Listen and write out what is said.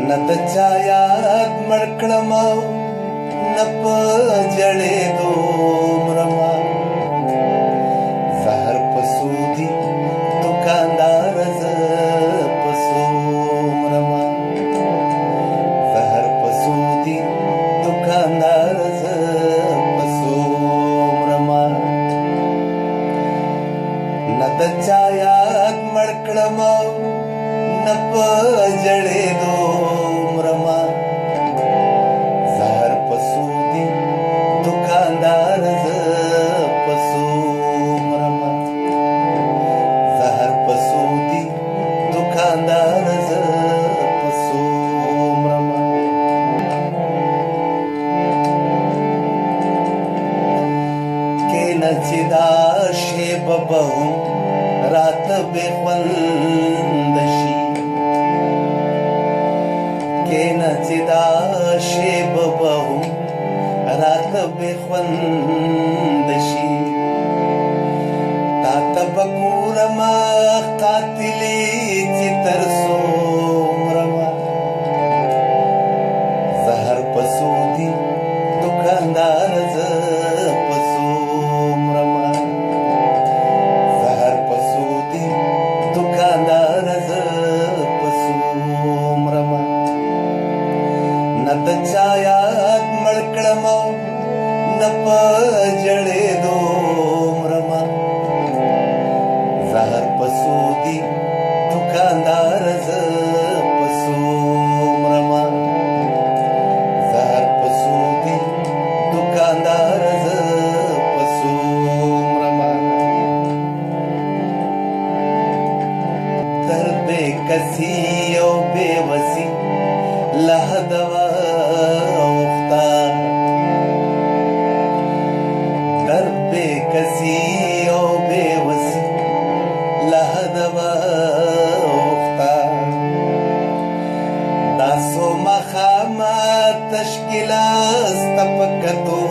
نه د چا یاد مړ کړم نه په ژړېدو مرمه زهر په سودي دوکاندار زه په سو مرمه زهر په سودي دوکاندار زه په سو مرمه نه د چا یاد مړ کړم نه په ژړېدو مرمه زهر په سودي دوکاندار زه په سو مرمه زهر په سودي دوکاندار زه په سو مرمه کینه چې دا شیبه به هم راته بې خونده شي کینه چې دا شیبه به هم راته بې خونده شي تا ته به ګورمه قاتلې چې تر څو مرمه زهر په سودي دوکاندار زه په سو مرمه زهر په سودي دوکاندار زه په سو مرمه نه د چا یاد مړ کړم نه په ژړېدو مرمه زهر په سودي دوکاندار زه په سو مرمه زهر په سودي دوکاندار زه په سو مرمه تر بې کسي او بې وسي له حده اوښته در بې کسي او بې وسي له حده اوښته دا څو ماښامه تشکیله ستا په کتو